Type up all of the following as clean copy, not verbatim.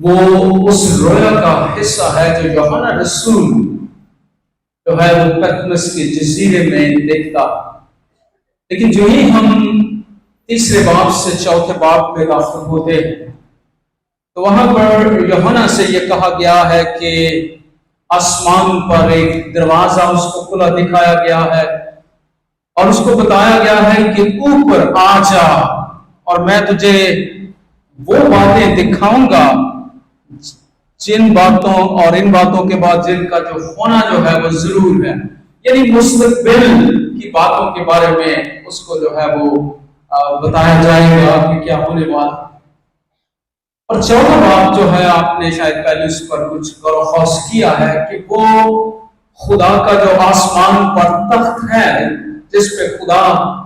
وہ اس رویا کا حصہ ہے جو یوحنا رسول جو ہے وہ پتمس کے جزیرے میں دیکھتا. لیکن جو ہی ہم تیسرے باب سے چوتھے باب میں داخل ہوتے ہیں تو وہاں پر یوحنا سے یہ کہا گیا ہے کہ آسمان پر ایک دروازہ اس کو کھلا دکھایا گیا ہے اور اس کو بتایا گیا ہے کہ اوپر آ جا اور میں تجھے وہ باتیں دکھاؤں گا جن باتوں اور ان باتوں کے بعد جن کا جو ہونا جو ہے وہ ضرور ہے. یعنی مستقبل کی باتوں کے بارے میں اس کو جو ہے وہ بتایا جائے گا کہ کیا ہونے والا. اور چوتھا باب جو ہے آپ نے شاید پہلے اس پر کچھ غور و خوض کیا ہے کہ وہ خدا کا جو آسمان پر تخت ہے جس پہ خدا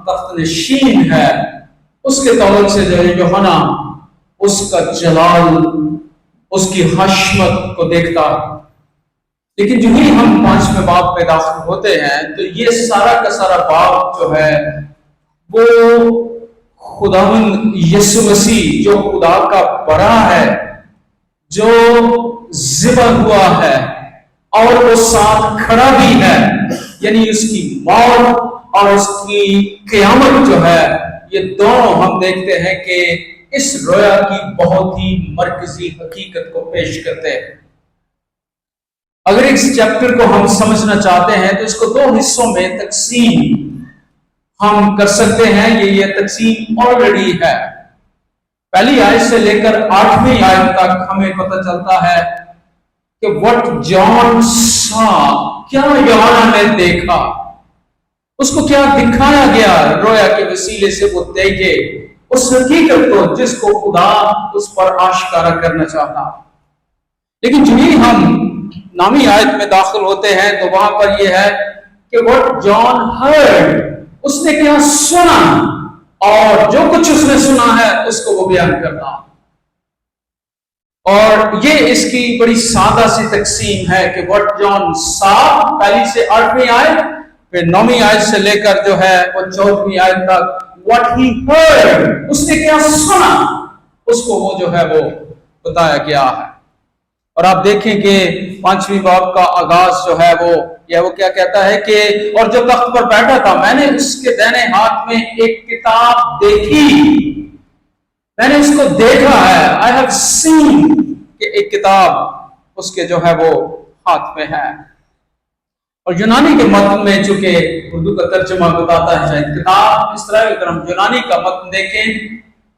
تخت نشین ہے اس کے تعلق سے جو ہے یوحنا اس کا جلال اس کی حشمت کو دیکھتا. لیکن جو ہی ہم پانچویں باب پہ داخل ہوتے ہیں تو یہ سارا کا سارا باب جو ہے وہ خداوند یسوع مسیح جو خدا کا بڑا ہے جو ذبح ہوا ہے اور وہ ساتھ کھڑا بھی ہے یعنی اس کی موت اور اس کی قیامت جو ہے یہ دونوں ہم دیکھتے ہیں کہ اس رویا کی بہت ہی مرکزی حقیقت کو پیش کرتے ہیں. اگر اس چیپٹر کو ہم سمجھنا چاہتے ہیں تو اس کو دو حصوں میں تقسیم ہم کر سکتے ہیں. یہ تقسیم آلریڈی ہے. پہلی آیت سے لے کر 8ویں آیت تک ہمیں پتہ چلتا ہے کہ what John saw کیا یوحنا نے دیکھا اس کو کیا دکھایا گیا رویا کے وسیلے سے وہ دیکھے اس حقیقت کو جس کو خدا اس پر آشکارا کرنا چاہتا. لیکن جو ہی ہم نامی آیت میں داخل ہوتے ہیں تو وہاں پر یہ ہے کہ what John heard اس نے کیا سنا اور جو کچھ اس نے سنا ہے اس کو وہ بیان کرنا. اور یہ اس کی بڑی سادہ سی تقسیم ہے کہ what John saw پہلی سے 8ویں آیت پھر 9ویں آیت سے لے کر جو ہے وہ 14ویں آیت تک what he heard اس نے کیا سنا اس کو وہ جو ہے وہ بتایا گیا ہے. اور آپ دیکھیں کہ 5ویں باب کا آغاز جو ہے وہ کیا کہتا ہے کہ اور جو تخت پر بیٹھا تھا میں نے اس کے دائیں ہاتھ میں ایک کتاب دیکھی. میں نے اس کو دیکھا ہے I have seen کہ ایک کتاب اس کے جو ہے وہ ہاتھ میں ہے. اور یونانی کے متن میں چونکہ اردو کا ترجمہ بتاتا ہے شاید کتاب اس طرح اگر ہم یونانی کا متن دیکھیں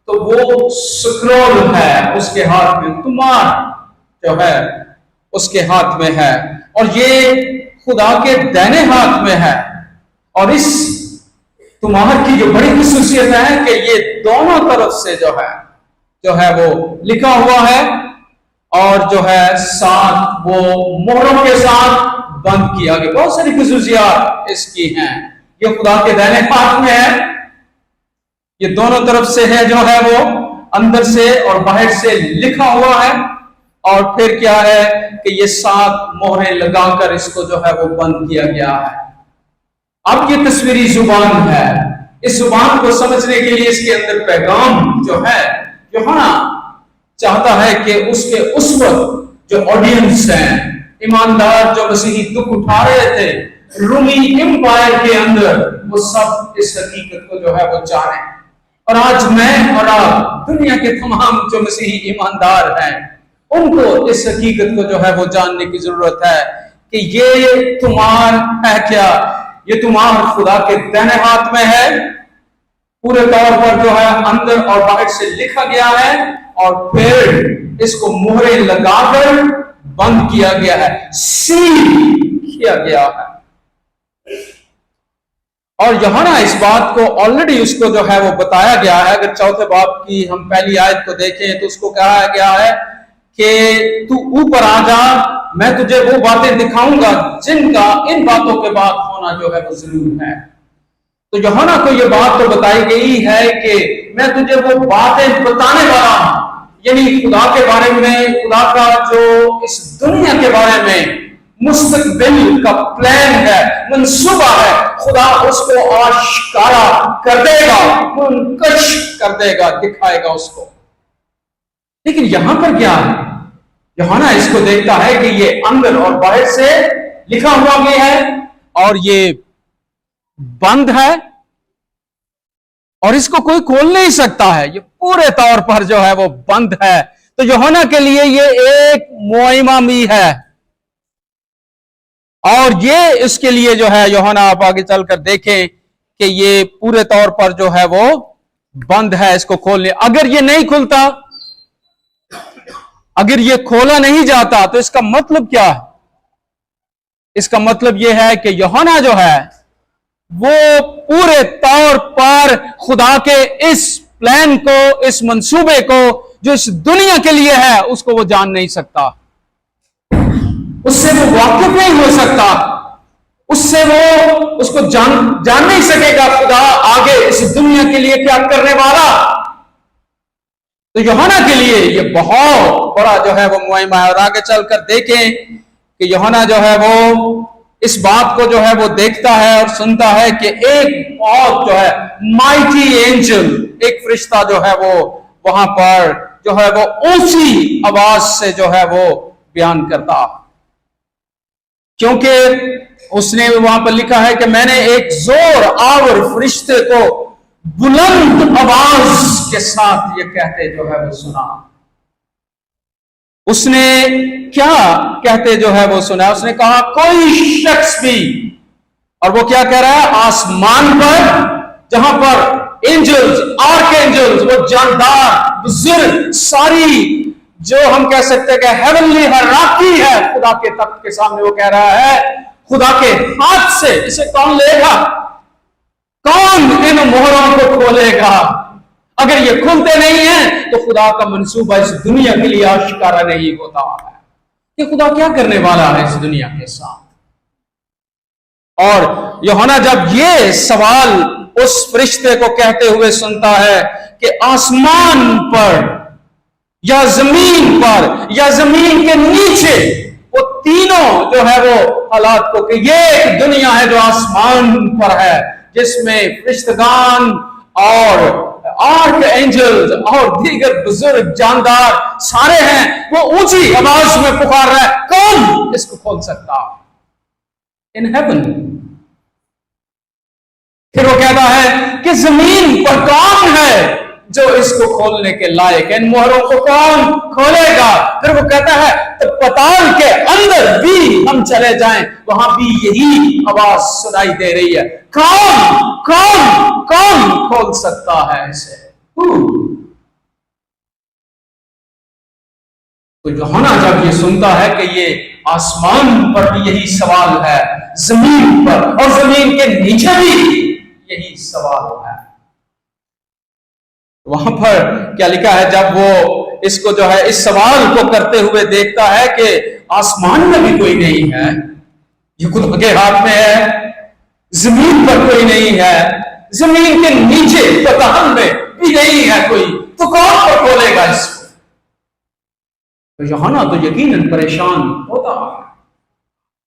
تو وہ سکرول ہے اس کے ہاتھ میں تمار جو ہے اس کے ہاتھ میں ہے اور یہ خدا کے دائیں ہاتھ میں ہے. اور اس تمہار کی جو بڑی خصوصیت ہے کہ یہ دونوں طرف سے جو ہے وہ لکھا ہوا ہے اور جو ہے ساتھ وہ مہروں کے ساتھ بند کیا گیا. بہت ساری خصوصیات اس کی ہیں. یہ خدا کے دائیں ہاتھ میں ہے یہ دونوں طرف سے ہے جو ہے وہ اندر سے اور باہر سے لکھا ہوا ہے اور پھر کیا ہے کہ یہ 7 مہریں لگا کر اس کو جو ہے وہ بند کیا گیا ہے. اب یہ تصویری زبان ہے. اس زبان کو سمجھنے کے لیے اس کے اندر پیغام جو ہے یوحنا چاہتا ہے کہ اس کے اس وقت جو آڈینس ہیں ایماندار جو مسیحی دکھ اٹھا رہے تھے رومی امپائر کے اندر وہ سب اس حقیقت کو جو ہے وہ جانیں. اور آج میں اور آپ دنیا کے تمام جو مسیحی ایماندار ہیں ان کو اس حقیقت کو جو ہے وہ جاننے کی ضرورت ہے کہ یہ تمہار ہے کیا یہ تمہار خدا کے دائیں ہاتھ میں ہے پورے طور پر جو ہے اندر اور باہر سے لکھا گیا ہے اور پھر اس کو مہریں لگا کر بند کیا گیا ہے سیل کیا گیا ہے. اور یوحنا اس بات کو آلریڈی اس کو جو ہے وہ بتایا گیا ہے. اگر چوتھے باب کی ہم پہلی آیت کو دیکھیں تو اس کو کہا گیا ہے کہ تو اوپر آ جا میں تجھے وہ باتیں دکھاؤں گا جن کا ان باتوں کے بعد ہونا جو ہے وہ ضرور ہے. تو یوحنا کو یہ بات تو بتائی گئی ہے کہ میں تجھے وہ باتیں بتانے والا ہوں یعنی خدا کے بارے میں خدا کا جو اس دنیا کے بارے میں مستقبل کا پلان ہے منصوبہ ہے خدا اس کو آشکارا کر دے گا منکشف کر دے گا دکھائے گا اس کو. لیکن یہاں پر کیا ہے यूहन्ना इसको देखता है कि ये अंदर और बाहर से लिखा हुआ भी है और ये बंद है और इसको कोई खोल नहीं सकता है, ये पूरे तौर पर जो है वो बंद है। तो यूहन्ना के लिए ये एक मुआयना भी है और ये इसके लिए जो है यूहन्ना, आप आगे चलकर देखें कि ये पूरे तौर पर जो है वो बंद है, इसको खोलने। अगर ये नहीं खुलता, अगर ये खोला नहीं जाता तो इसका मतलब क्या है? इसका मतलब यह है कि यूहन्ना जो है वो पूरे तौर पर खुदा के इस प्लान को, इस मंसूबे को जो इस दुनिया के लिए है, उसको वो जान नहीं सकता, उससे वो वाकिफ नहीं हो सकता, उससे वो उसको जान नहीं सकेगा खुदा आगे इस दुनिया के लिए क्या करने वाला। तो यूहन्ना के लिए ये बहुत बड़ा जो है वो मुआयना है। और आगे चलकर देखें कि यूहन्ना जो है वो इस बात को जो है वो देखता है और सुनता है कि एक बहुत जो है माइटी एंजल, एक फरिश्ता जो है वो वहां पर जो है वो ऊंची आवाज से जो है वो बयान करता, क्योंकि उसने वहां पर लिखा है कि मैंने एक जोर आवर फरिश्ते को बुलंद आवाज के साथ ये कहते जो है वो सुना। उसने क्या कहते जो है वो सुना? उसने कहा कोई शख्स भी, और वो क्या कह रहा है, आसमान पर जहां पर एंजल्स, आर्क एंजल्स, वो जानदार बुजुर्ग, सारी जो हम कह सकते हैं कि हेवनली हायरार्की है खुदा के तख्त के सामने, वो कह रहा है खुदा के हाथ से इसे कौन लेगा, कौन इन मोहरों को खोलेगा? अगर ये खुलते नहीं हैं तो खुदा का मंसूबा इस दुनिया के लिए आश्कारा नहीं होता है कि खुदा क्या करने वाला है इस दुनिया के साथ। और यूहन्ना जब ये सवाल उस फरिश्ते को कहते हुए सुनता है कि आसमान पर या जमीन पर या जमीन के नीचे, वो तीनों जो है वो हालात को, कि ये एक दुनिया है जो आसमान पर है, जिसमें फरिश्तगान और आर्क एंजल्स और दीगर बुजुर्ग जानदार सारे हैं, वो ऊंची आवाज में पुकार रहा है, कौन इसको खोल सकता? In heaven. फिर वो कहता है कि जमीन पर कौन है जो इसको खोलने के लायक है, इन मोहरों को कौन खोलेगा? फिर वो कहता है तो पताल के अंदर भी हम चले जाएं, वहां भी यही आवाज सुनाई दे रही है, कौन कौन कौन खोल सकता है इसे? तो यूहन्ना जब ये सुनता है कि ये आसमान पर भी यही सवाल है, जमीन पर और जमीन के नीचे भी यही सवाल है, वहां पर क्या लिखा है, जब वो इसको जो है इस सवाल को करते हुए देखता है कि आसमान में भी कोई नहीं है, ये खुदा के हाथ में है, जमीन पर कोई नहीं है, जमीन के नीचे पताल में भी नहीं है कोई, तो कौन पर खोलेगा इसको? तो यूहन्ना तो यकीनन परेशान होता है।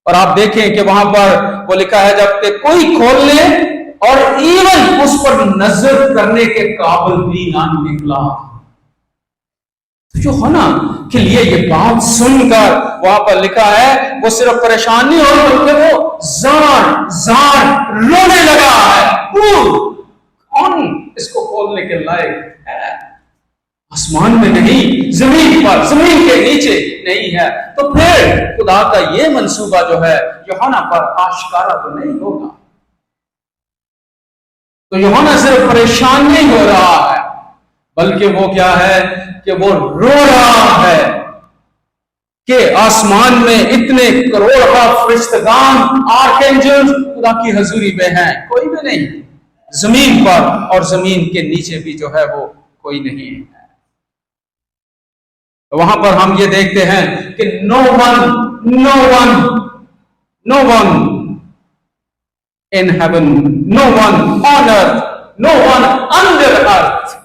और आप देखें कि वहां पर वो लिखा है जब कि कोई खोलने और इवन उस पर नजर करने के काबिल भी ना निकला। तो यूहन्ना के लिए ये बात सुनकर वहां पर लिखा है वो सिर्फ परेशान नहीं हो बल्कि वो जार जार रोने लगा है। कौन इसको खोलने के लायक है? आसमान में नहीं, जमीन पर, जमीन के नीचे नहीं है, तो फिर खुदा का ये मंसूबा जो है यूहन्ना पर आश्कारा तो नहीं होगा। तो यूहन्ना सिर्फ परेशान नहीं हो रहा है, बल्कि वो क्या है कि वो रो रहा है कि आसमान में इतने करोड़ों फरिश्तगान, आर्कएंजल्स खुदा की हजूरी में हैं, कोई भी नहीं, जमीन पर और जमीन के नीचे भी जो है वो कोई नहीं है। तो वहां पर हम ये देखते हैं कि no one in heaven, no one on earth, no one under earth,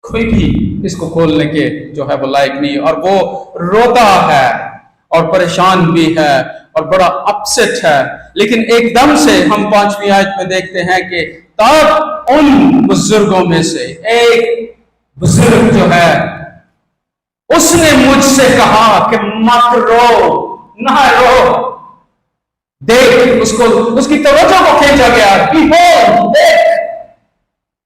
कोई भी इसको खोलने के जो है वो लायक नहीं। और वो रोता है और परेशान भी है और बड़ा अपसेट है। लेकिन एकदम से हम 5वीं आयत में देखते हैं कि तब उन बुजुर्गों में से एक बुजुर्ग जो है उसने मुझसे कहा कि मत रो, ना रो। देख, उसको उसकी तवज्जो को खींचा गया। Behold, देख,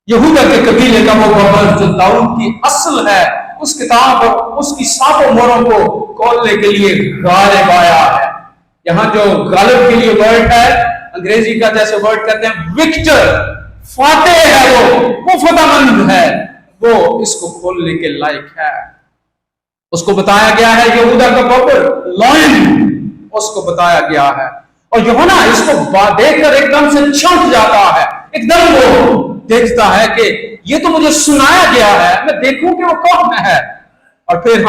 यहूदा के कबीले का वो बबर जो दाऊद की असल है, उस किताब और उसकी सातों मोहरों को खोलने के लिए गालिब आया है। यहां जो गालिब के लिए वर्ड है, अंग्रेजी का जैसे वर्ड कहते हैं विक्टर, फातेह है, वो फतहमंद है, वो इसको खोलने के लायक है। उसको बताया गया है यहूदा का बबर लॉयन, उसको बताया गया है। और यूहन्ना इसको देखकर एकदम से चौंक जाता है। एकदम वो देखता है कि ये तो मुझे सुनाया गया है, मैं देखूं कि वो कौन है। और फिर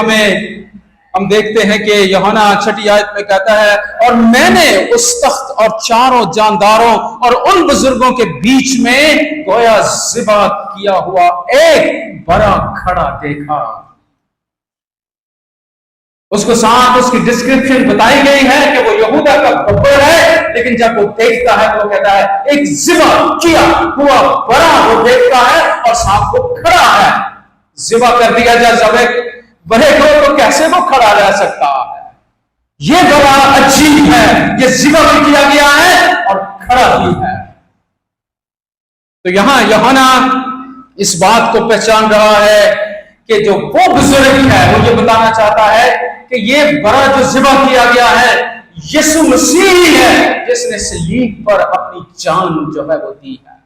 हम देखते हैं कि यूहन्ना 6 आयत में कहता है, और मैंने उस तख्त और चारों जानदारों और उन बुजुर्गों के बीच में गोया ज़िबा किया हुआ एक बड़ा खड़ा देखा। उसको साथ उसकी डिस्क्रिप्शन बताई गई है कि वो यहूदा का बब्बर है, लेकिन जब वो देखता है तो वो कहता है एक ज़िबा किया हुआ बड़ा वो देखता है और साथ वो खड़ा है। ज़िबा कर दिया जाए, जब एक बड़े को तो कैसे वो खड़ा रह सकता है? ये बड़ा अजीब है, ये ज़िबा भी किया गया है और खड़ा भी है। तो यहां यूहन्ना इस बात को पहचान रहा है कि जो वो बुजुर्ग है, वो ये बताना चाहता है कि ये बड़ा जो ज़िबा किया गया है यीशु मसीह है, जिसने सलीब पर अपनी जान जो है वो दी है।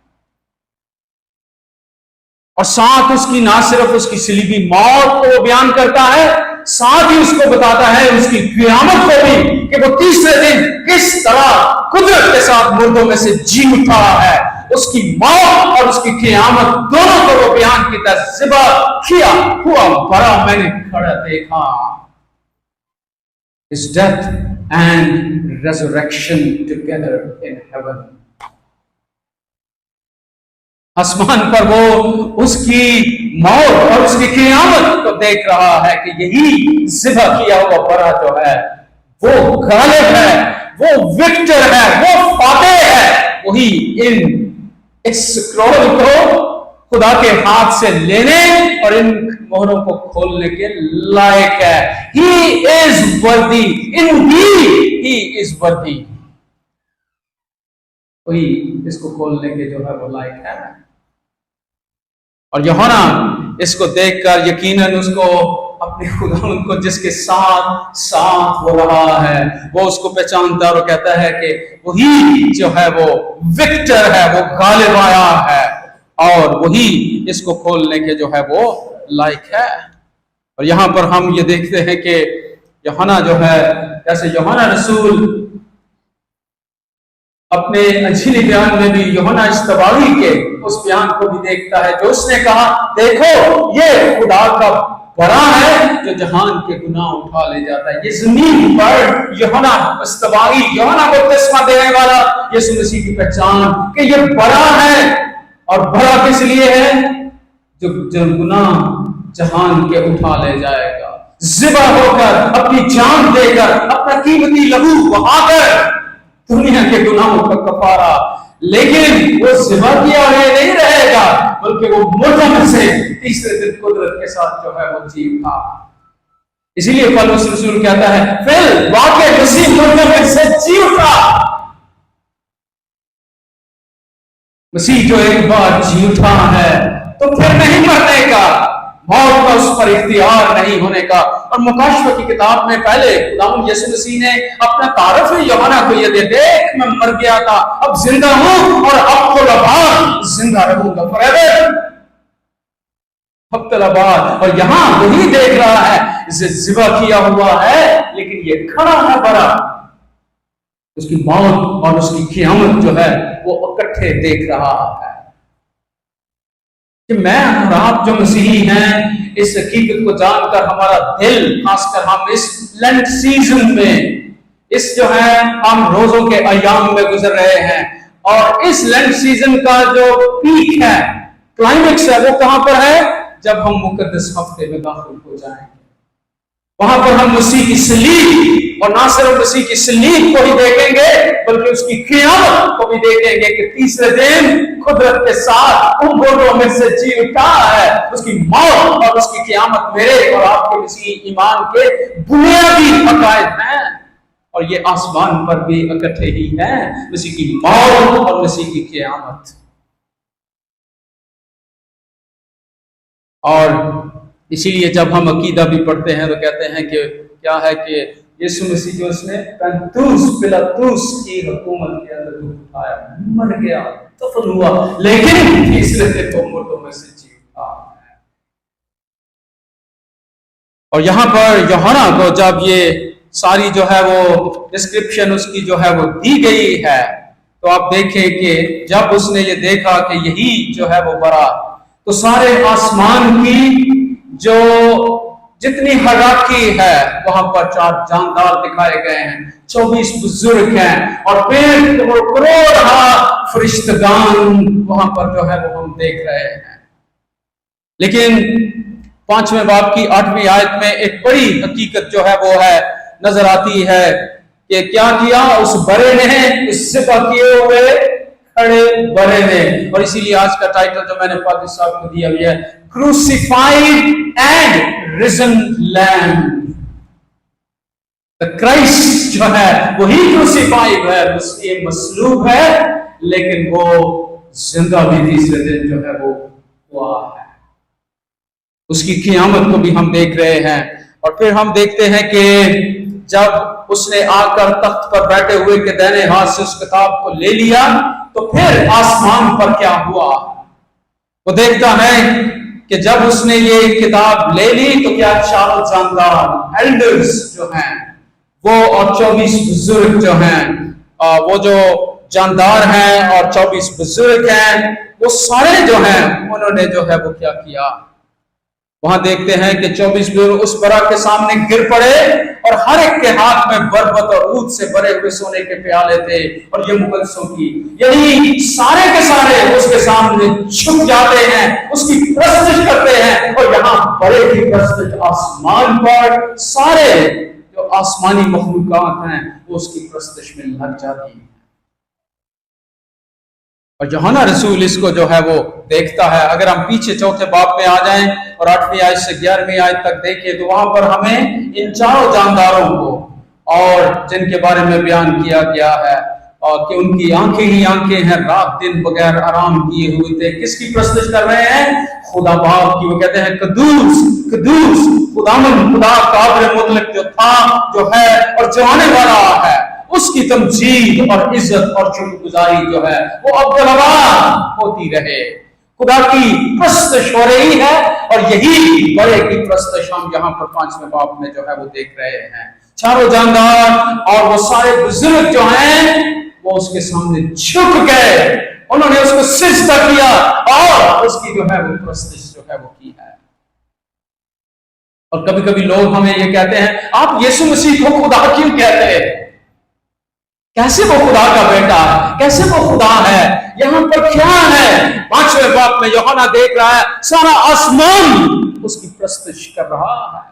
और साथ उसकी ना सिर्फ उसकी सलीबी मौत को वो बयान करता है, साथ ही उसको बताता है उसकी क़यामत को भी, कि वो तीसरे दिन किस तरह कुदरत के साथ मुर्दों में से जी उठा है। उसकी मौत और उसकी क़यामत दोनों को वो बयान किया। ज़िबा किया हुआ बड़ा मैंने खड़ा देखा। His death and resurrection together in heaven. आसमान पर वो उसकी मौत और उसकी क़यामत को देख रहा है कि यही ज़िबा किया हुआ बड़ा जो है वो गालिब है, वो विक्टर है, वो फातेह है। वही इस स्क्रॉल को खुदा के हाथ से लेने और इन मोहरों को खोलने के लायक है। He is worthy, indeed he is worthy। वही इसको खोलने के जो है वो लायक है। और यूहन्ना इसको देखकर यकीनन उसको अपने खुदावंद को जिसके साथ हो रहा है, वो उसको पहचानता और कहता है कि वही जो है वो विक्टर है, वो गालिब आया है और वही इसको खोलने के जो है वो लायक है। और यहां पर हम ये देखते हैं कि यूहन्ना जो है, जैसे यूहन्ना रसूल अपने अंजीली बयान में भी यूहन्ना इस्तबारी के उस बयान को भी देखता है, जो उसने कहा देखो ये खुदा का बड़ा है जो जहान के गुनाह उठा ले जाता है। ये जमीन पर यूहन्ना इस्तबारी, यूहन्ना को तस्मा देने वाला यीशु मसीह की पहचान कि ये बड़ा है। और बड़ा किस लिए है? जो गुनाह जहान के उठा ले जाएगा, ज़िबा होकर अपनी जान देकर अपना कीमती लहू बहाकर दुनिया के गुनाहों का कफारा। लेकिन वो ज़िबा किया हुआ नहीं रहेगा, बल्कि वो मुर्दों में से तीसरे दिन कुदरत के साथ जो है वो जी उठा। इसीलिए पौलुस रसूल कहता है फिर वाकई मसीह मुर्दों में से जी उठा। मसीह जो एक बार जी उठा है तो फिर नहीं मरने का, मौत का उस पर इख्तियार नहीं होने का। और मुकाशवा की किताब में पहले खुदावंद यीशु मसीह ने अपना तारफ यूहन्ना को ये दे, देख मैं मर गया था, अब जिंदा हूं और अब तो लबाद जिंदा रहूंगा, फॉरएवर, अब तो लबाद। और यहां वही देख रहा है, इसे ज़िबा किया हुआ है लेकिन ये खड़ा है बड़ा। उसकी मौत और उसकी क़यामत जो है वो इकट्ठे देख रहा है कि मैं और आप जो मसीही हैं, इस हकीकत को जानकर हमारा दिल, खासकर हम इस लेंट सीजन में, इस जो है हम रोजों के अयाम में गुजर रहे हैं, और इस लेंट सीजन का जो पीक है, क्लाइमेक्स है, वो कहां पर है? जब हम मुकद्दस हफ्ते में दाखिल हो जाएंगे। वहां पर हम मसीह की सलीब, और ना सिर्फ मसीह की सलीब को ही देखेंगे बल्कि उसकी क़यामत को भी देखेंगे कि तीसरे दिन कुदरत के साथ उन मुर्दों में से जी उठा है। उसकी मौत और उसकी क़यामत मेरे और आपके मसीह ईमान के बुनियादी अकायद हैं, और ये आसमान पर भी इकट्ठे ही हैं, मसीह की मौत और मसीह की क़यामत। और इसीलिए जब हम अकीदा भी पढ़ते हैं तो कहते हैं कि क्या है कि यीशु मसीह जो उसने पंतुस पिलातुस की हुकूमत के अंदर दुख उठाया, मर गया, दफन हुआ, लेकिन तीसरे दिन को मुर्दों में से जी उठा। और यहाँ पर यूहन्ना को जब ये सारी जो है वो डिस्क्रिप्शन उसकी जो है वो दी गई है, तो आप देखें कि जब उसने ये देखा कि यही जो है वो बड़ा, तो सारे आसमान की जो जितनी हराकी है वहां पर 4 जानदार दिखाए गए हैं, 24 बुजुर्ग हैं, और फिर करोड़ फरिश्तगान वहां पर जो है वो हम देख रहे हैं। लेकिन 5वें बाब की 8वीं आयत में एक बड़ी हकीकत जो है वो है नजर आती है कि क्या किया उस बड़े ने, उस सिपा किए हुए खड़े बड़े ने। और इसीलिए आज का टाइटल जो मैंने फादर साहब को दिया है, crucified and risen lamb. Christ जो है वही क्रूसिफाइड है, ये मसलूब है, लेकिन वो जिंदा भी तीसरे दिन जो है वो हुआ है। उसकी क़यामत को भी हम देख रहे हैं। और फिर हम देखते हैं कि जब उसने आकर तख्त पर बैठे हुए के दाहिने हाथ से उस किताब को ले लिया, तो फिर आसमान पर क्या हुआ, वो देखता है कि जब उसने ये किताब ले ली तो क्या 4 जानदार एल्डर्स जो हैं वो, और 24 बुजुर्ग जो हैं, वो जो जानदार हैं और 24 बुजुर्ग हैं, वो सारे जो हैं उन्होंने जो है वो क्या किया। वहां देखते हैं कि 24 बुजुर्ग उस बड़ा के सामने गिर पड़े, और हर एक के हाथ में बरबत और ऊद से भरे हुए सोने के प्याले थे, और ये मुकद्दसों की, यही सारे के सारे उसके सामने झुक जाते हैं, उसकी प्रस्तुत करते हैं। और यहाँ बड़े की प्रस्तुत आसमान पर सारे जो आसमानी मखलूकात हैं वो उसकी प्रस्तुत में लग जाती है। और यूहन्ना रसूल इसको जो है वो देखता है। अगर हम पीछे 4थे बाब में आ जाएं और 8वीं आयत से 11वीं आयत तक देखें, तो वहां पर हमें इन 4 जानदारों को, और जिनके बारे में बयान किया गया है और कि उनकी आंखें ही आंखें हैं, रात दिन बगैर आराम किए हुए थे, किसकी प्रस्तुत कर रहे हैं? खुदा बाप की। वो कहते हैं कदूस कदूस खुदामंद, खुदा काबिल मुतलक जो था, जो है और जो आने वाला है, उसकी तमजीद और इज्जत और शुक्रगुजारी जो है वो अब्दुल्लाह होती रहे। खुदा की प्रस्तुत हो रही है, और यही बड़े की प्रस्तुत हम यहाँ पर 5वें बाब में जो है वो देख रहे हैं। 4 जानदार और वो सारे बुजुर्ग जो हैं वो उसके सामने झुक गए, उन्होंने उसको सिजदा किया और उसकी जो है वो प्रस्तुत जो है वो की है। और कभी कभी लोग हमें ये कहते हैं, आप यीशु मसीह को खुदा क्यों कहते हैं? कैसे वो खुदा का बेटा है, कैसे वो खुदा है? यहां पर क्या है? 5वें बाब में यूहन्ना देख रहा है सारा आसमान उसकी प्रस्तुत कर रहा है,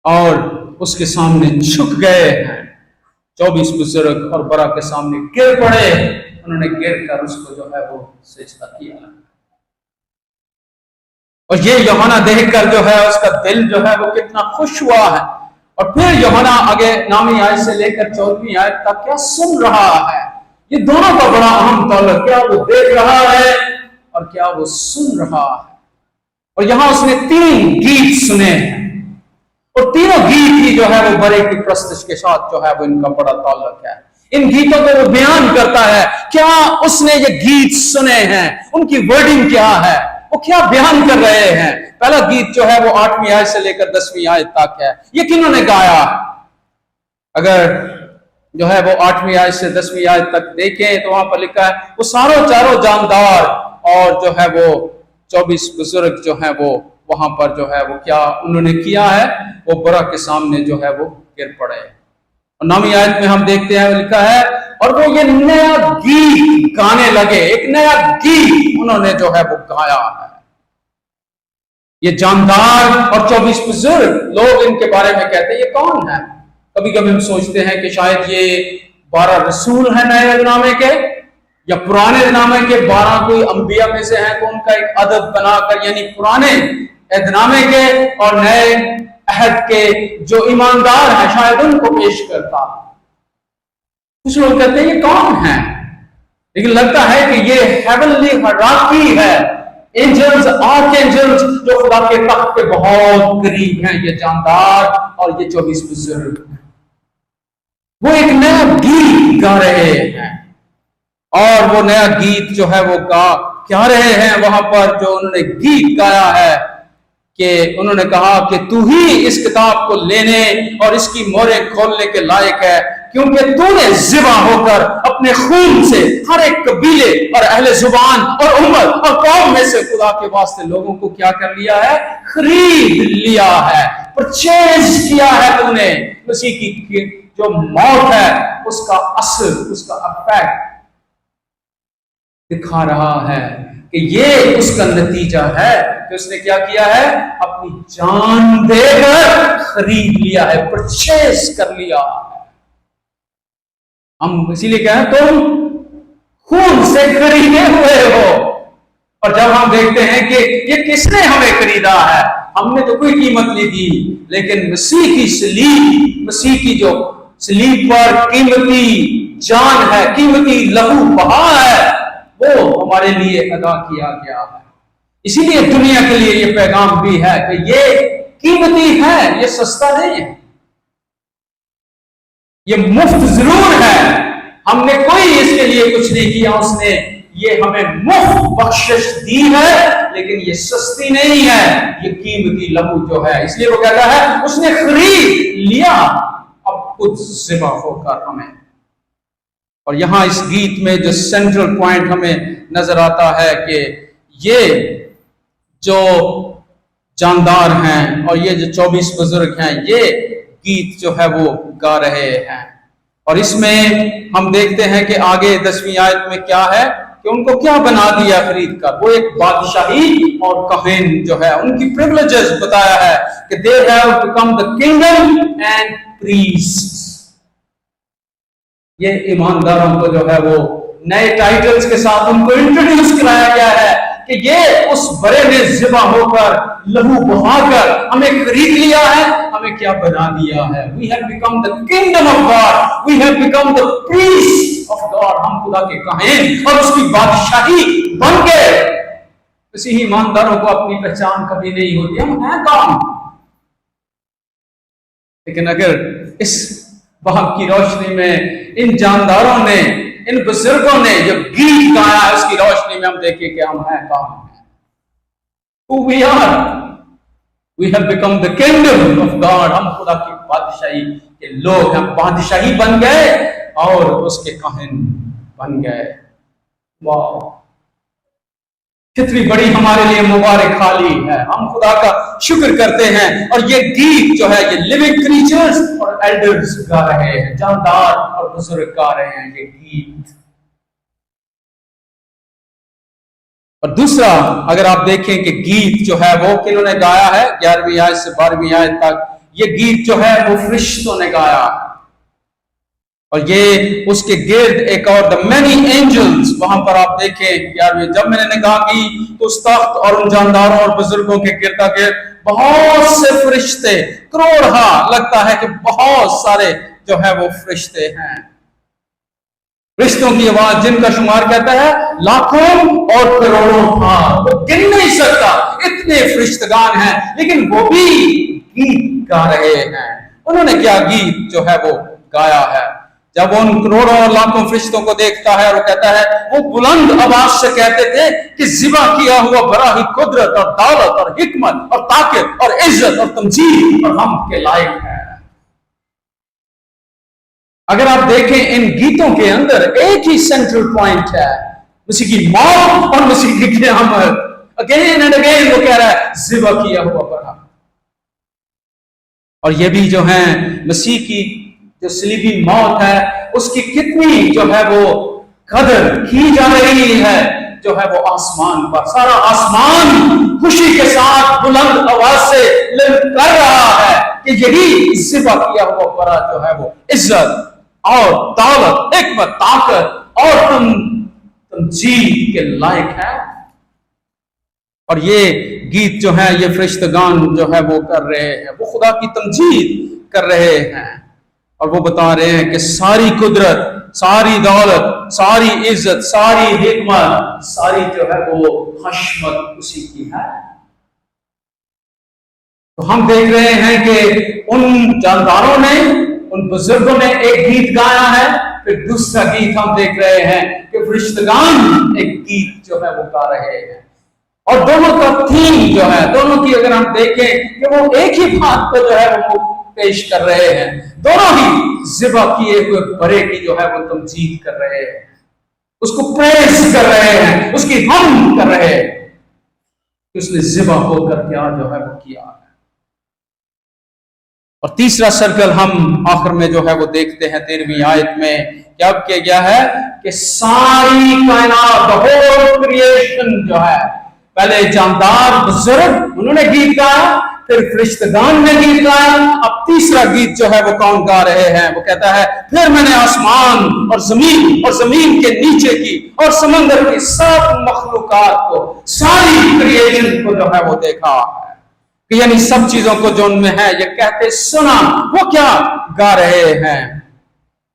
और उसके सामने झुक गए हैं 24 बुजुर्ग, और बड़ा के सामने गिर पड़े, उन्होंने गिर कर उसको जो है वो सिजदा किया। और ये यूहन्ना देखकर जो है उसका दिल जो है वो कितना खुश हुआ है। और फिर यूहन्ना आगे 9वीं आयत से लेकर 14वीं आयत तक क्या सुन रहा है? ये दोनों का बड़ा अहम ताल्लुक, क्या वो देख रहा है और क्या वो सुन रहा है। और यहां उसने 3 गीत सुने हैं, और तीनों गीत ही जो है वो बड़े की प्रस्तुत के साथ जो है वो इनका बड़ा ताल्लुक है। इन गीतों को वो बयान करता है, क्या उसने ये गीत सुने हैं, उनकी वर्डिंग क्या है, वो क्या बयान कर रहे हैं। पहला गीत जो है वो 8वीं आयत से लेकर 10वीं आयत तक है। ये किन्होंने गाया? अगर जो है वो 8वीं आयत से 10वीं आयत तक देखें तो वहां पर लिखा है वो चारों जानदार और जो है वो 24 बुजुर्ग जो है वो वहां पर जो है वो क्या उन्होंने किया है, वो बड़ा के सामने जो है वो गिर पड़े। और 9वीं आयत में हम देखते हैं लिखा है, और वो ये नया गीत गाने लगे, एक नया गीत उन्होंने जो है वो गाया है। یہ جاندار اور 24 بزرگ لوگ ان کے بارے میں کہتے ہیں یہ کون ہے؟ کبھی کبھی ہم سوچتے ہیں کہ شاید یہ 12 رسول ہیں نئے عہد نامے کے، یا پرانے عہد نامے کے 12 کوئی انبیاء میں سے ہیں، تو ان کا ایک عدد بنا کر، یعنی پرانے عہد نامے کے اور نئے عہد کے جو ایماندار ہیں شاید ان کو پیش کرتا۔ کچھ لوگ کہتے ہیں یہ کون ہے؟ لیکن لگتا ہے کہ یہ ہیونلی ہیرارکی ہے، اینجلز، آرک اینجلز جو خدا کے تخت کے بہت قریب ہیں، یہ جاندار اور یہ 24 بزرگ۔ وہ ایک نیا گیت گا رہے ہیں، اور وہ نیا گیت جو ہے وہ کیا رہے ہیں وہاں پر جو انہوں نے گیت گایا ہے کہ انہوں نے کہا کہ تو ہی اس کتاب کو لینے اور اس کی موریں کھولنے کے لائق ہے، کیونکہ تو نے ذبح ہو کر اپنے خون سے ہر ایک قبیلے اور اہل زبان اور امت اور قوم میں سے خدا کے واسطے لوگوں کو کیا کر لیا ہے؟ خرید لیا ہے، پرچیز کیا ہے تو نے۔ مسیح کی جو موت ہے اس کا اثر، اس کا افیکٹ دکھا رہا ہے کہ یہ اس کا نتیجہ ہے کہ اس نے کیا کیا ہے؟ اپنی جان دے کر خرید لیا ہے، پرچیز کر لیا ہے۔ ہم اسی لیے کہیں تم خون سے خریدے ہوئے ہو، اور جب ہم دیکھتے ہیں کہ یہ کس نے ہمیں خریدا ہے، ہم نے تو کوئی قیمت نہیں دی، لیکن مسیح کی صلیب، مسیح کی جو صلیب پر قیمتی جان ہے، قیمتی لہو بہا ہے، وہ ہمارے لیے ادا کیا گیا ہے۔ اسی لیے دنیا کے لیے یہ پیغام بھی ہے کہ یہ قیمتی ہے، یہ سستا نہیں ہے، یہ مفت ضرور ہے، ہم نے کوئی اس کے لیے کچھ نہیں کیا، اس نے یہ ہمیں مفت بخشش دی ہے، لیکن یہ سستی نہیں ہے، یہ قیمتی لہو جو ہے۔ اس لیے وہ کہتا ہے اس نے خرید لیا اب خود ذبح ہو کر ہمیں۔ اور یہاں اس گیت میں جو سینٹرل پوائنٹ ہمیں نظر آتا ہے کہ یہ جو جاندار ہیں اور یہ جو 24 بزرگ ہیں، یہ گیت جو ہے وہ گا رہے ہیں۔ اور اس میں ہم دیکھتے ہیں کہ آگے 10ویں آیت میں کیا ہے کہ ان کو کیا بنا دیا خرید کر؟ وہ ایک بادشاہی اور کہن جو ہے، ان کی پریولیجز بتایا ہے کہ they have become the kingdom and priests۔ یہ ایمانداروں کو جو ہے وہ نئے ٹائٹلز کے ساتھ ان کو انٹروڈیوس کرایا گیا ہے کہ یہ اس بڑے نے ذبح ہو کر لہو بہا کر ہمیں خرید لیا ہے، ہمیں کیا بنا دیا ہے۔ We have become the kingdom of God, we have become the priests of God۔ ہم خدا کے کاہن اور اس کی بادشاہی بن گئے۔ کسی ایمانداروں کو اپنی پہچان کبھی نہیں ہوتی، ہم ہیں کون؟ لیکن اگر اس باب کی روشنی میں ان جانداروں نے، ان بزرگوں نے جو گیت گایا ہے، اس کی روشنی میں ہم دیکھیں کہ ہم ہیں کون ہیں۔ Who we are? We have become the kingdom of God۔ ہم خدا کی بادشاہی کے لوگ ہیں، بادشاہی بن گئے اور اس کے کاہن بن گئے۔ واو، کتنی بڑی ہمارے لیے مبارک حالی ہے، ہم خدا کا شکر کرتے ہیں۔ اور یہ گیت جو ہے یہ لیونگ کریچرز اور ایلڈرز گا رہے ہیں، جاندار اور بزرگ گا رہے ہیں یہ گیت۔ اور دوسرا اگر آپ دیکھیں کہ گیت جو ہے وہ کنہوں نے گایا ہے، 11ویں آیت سے 12ویں آیت تک یہ گیت جو ہے وہ فرشتوں نے گایا ہے، اور یہ اس کے گرد ایک اور the many angels، وہاں پر آپ دیکھیں 11ویں، جب میں نے نگاہ کی تو اس تخت اور ان جانداروں اور بزرگوں کے گردا گرد بہت سے فرشتے، کروڑہا، لگتا ہے کہ بہت سارے جو ہے وہ فرشتے ہیں۔ فرشتوں کی آواز جن کا شمار کہتا ہے لاکھوں اور کروڑوں تھا، وہ گن نہیں سکتا، اتنے فرشتگان ہیں، لیکن وہ بھی گیت گا رہے ہیں۔ انہوں نے کیا گیت جو ہے وہ گایا ہے؟ جب وہ ان کروڑوں اور لاکھوں فرشتوں کو دیکھتا ہے اور وہ کہتا ہے، وہ بلند آواز سے کہتے تھے کہ ذبح کیا ہوا بڑا ہی قدرت اور دولت اور حکمت اور طاقت اور عزت اور تمجید اور حمد کے لائق ہے۔ اگر آپ دیکھیں ان گیتوں کے اندر ایک ہی سینٹرل پوائنٹ ہے، مسیح کی موت اور مسیح کی قیامت۔ اگین اینڈ اگین وہ کہہ رہا ہے ذبح کیا ہوا بڑا، اور یہ بھی جو ہے مسیح کی جو صلیبی موت ہے اس کی کتنی جو ہے وہ قدر کی جا رہی ہے، جو ہے وہ آسمان پر سارا آسمان خوشی کے ساتھ बुलंद आवाज से ललकार रहा है कि यही ज़िबा किया हुआ बरा जो है वो इज्जत और दौलत, हिकमत, ताकत और तमजीद के लायक है। और ये गीत जो है, ये फरिश्तगान जो है वो कर रहे हैं, वो खुदा की तमजीद कर रहे हैं और वो बता रहे हैं कि सारी कुदरत, सारी दौलत, सारी इज्जत, सारी हिकमत, सारी जो है वो हशमत उसी की है। तो हम देख रहे हैं कि उन जानदारों ने, उन बुजुर्गों ने एक गीत गाया है, फिर दूसरा गीत हम देख रहे हैं कि फरिश्तगान एक गीत जो है वो गा रहे हैं। और दोनों का थीम जो है, दोनों की अगर हम देखें कि वो एक ही बात को जो है वो पेश कर रहे हैं, दोनों ही ज़िबा किए हुए बरे की जो है वो तमजीद कर रहे हैं, उसको प्रेस कर रहे हैं, उसकी हम कर रहे हैं कि उसने ज़िबा होकर क्या जो है वो किया है। और तीसरा सर्कल हम आखिर में जो है वो देखते हैं 13वीं आयत में, क्या किया गया है कि सारी कायनात, द होल क्रिएशन जो है, पहले जानदार बुजुर्ग उन्होंने गीत गाया, फिर फरिश्तगान ने गीत गाया, अब तीसरा गीत जो है वो कौन गा रहे हैं? वो कहता है फिर मैंने आसमान और जमीन के नीचे की और समंदर की सब मखलूकात को, सारी क्रिएशन को जो है वो देखा है, यानी सब चीजों को जो उनमें है ये कहते सुना। वो क्या गा रहे हैं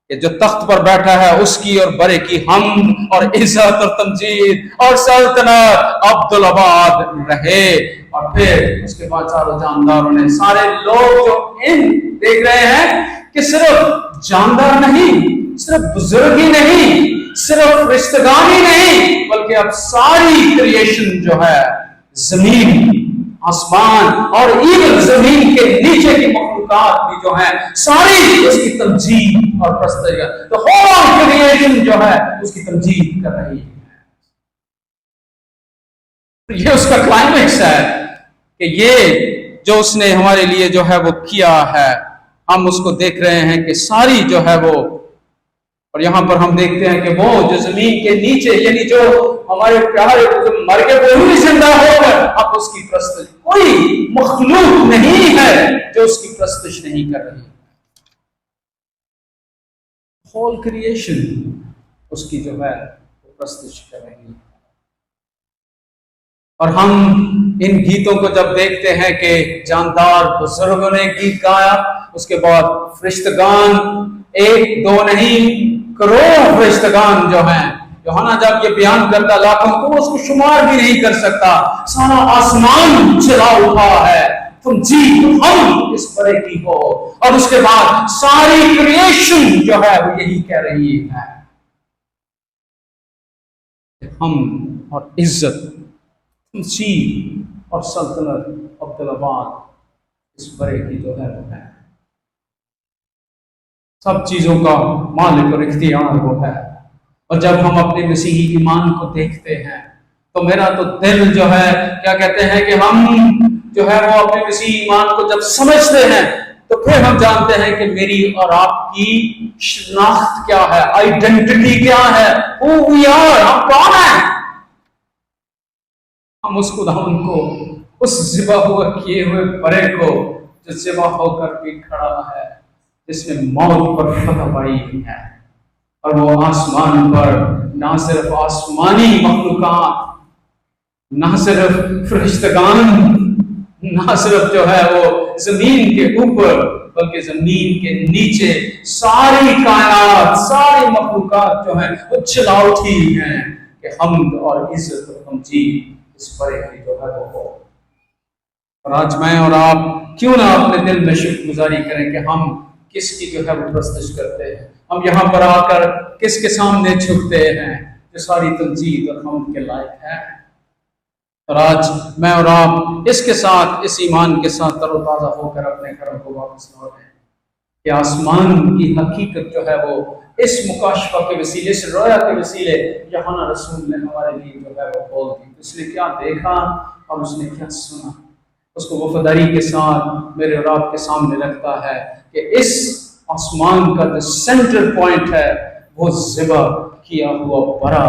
कि जो तख्त पर बैठा है उसकी और बरे की हम और इज्जत और तमजीद और सल्तनत अब्दुल-अबाद रहे। और फिर उसके बाद चारों जानदारों ने, सारे लोग जो इन देख रहे हैं कि सिर्फ जानदार नहीं, सिर्फ बुजुर्ग ही नहीं, सिर्फ रिश्तेदार ही नहीं, बल्कि अब सारी क्रिएशन जो है, जमीन, आसमान और इवन जमीन के नीचे की मखलूकात भी जो है, सारी उसकी तमजीद और प्रस्तुति, तो होल क्रिएशन जो है उसकी तमजीद कर रही है। ये उसका क्लाइमेक्स है कि ये जो उसने हमारे लिए जो है वो किया है, हम उसको देख रहे हैं कि सारी जो है वो, और यहां पर हम देखते हैं कि वो जो जमीन के नीचे, यानी जो हमारे प्यारे मर के वो ही जिंदा होकर अब उसकी प्रस्तुति, कोई मखलूक नहीं है जो उसकी प्रस्तुति नहीं कर रही। होल क्रिएशन उसकी जो है वो प्रस्तुति कर रही है। और हम इन गीतों को जब देखते हैं कि जानदार बुजुर्गों ने गीत गाया, उसके बाद फरिश्तगान, एक दो नहीं करोड़ फरिश्तगान जो हैं, यूहन्ना जब ये बयान करता लाखों, तो उसको शुमार भी नहीं कर सकता, सारा आसमान चिल्ला उठा है तुम जी हम इस बड़े की हो। और उसके बाद सारी क्रिएशन जो है वो यही कह रही है, हम और इज्जत, जी और सल्तनत अब्दुल-अबाद इस बड़े की जो है वो है। सब चीजों का मालिक और इख्तियार वो है। और जब हम अपने मसीही ईमान को देखते हैं तो मेरा तो दिल जो है, क्या कहते हैं कि हम जो है वो अपने मसीही ईमान को जब समझते हैं तो फिर हम जानते हैं कि मेरी और आपकी शनाख्त क्या है, आइडेंटिटी क्या है, who we are, हम कौन है। हम उस खुदावन को, उस ज़िबा हुआ किए हुए बरे को जो ज़िबा होकर भी खड़ा है, जिसने मौत पर फतह पाई है, और वो आसमान पर ना सिर्फ आसमानी मखलूकात, ना सिर्फ फरिश्तगान, ना सिर्फ जो है वो जमीन के ऊपर, बल्कि जमीन के नीचे सारी कायनात, सारी मखलूकात जो है वो चिल्ला उठी हैं कि हमद और इज्जत और तमजीद इस बड़े की जो है वो हो। और आज मैं और आप क्यों ना अपने दिल में शुक्रगुजारी करें कि हम किसकी जो है वो प्रस्तुति करते हैं, हम यहाँ पर आकर किसके सामने झुकते हैं जो सारी तमजीद और हम के लायक है। और आज मैं और आप इसके साथ, इस ईमान के साथ तरोताज़ा होकर अपने घरों को वापस लौटें कि आसमान की हकीकत जो है वो इस मुकाशफा के वसीले, इस रोया के वसीले यूहन्ना रसूल ने हमारे लिए जो है वो बोल दी। उसने क्या देखा और उसने क्या सुना, उसको वफादारी के साथ मेरे और आपके सामने रखता है कि इस आसमान का जो सेंटर पॉइंट है वो ज़िबा किया हुआ बरा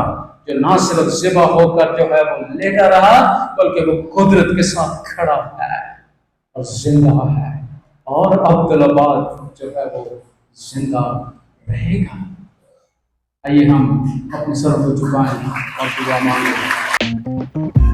जो ना सिर्फ ज़िबा होकर जो है वो लेटा रहा, बल्कि वो कुदरत के साथ खड़ा है और जिंदा है, और अब्दुल्लाबाद जो है वो जिंदा रहेगा। आइए हम अपने सर को झुकाएं और दुआ मांगें।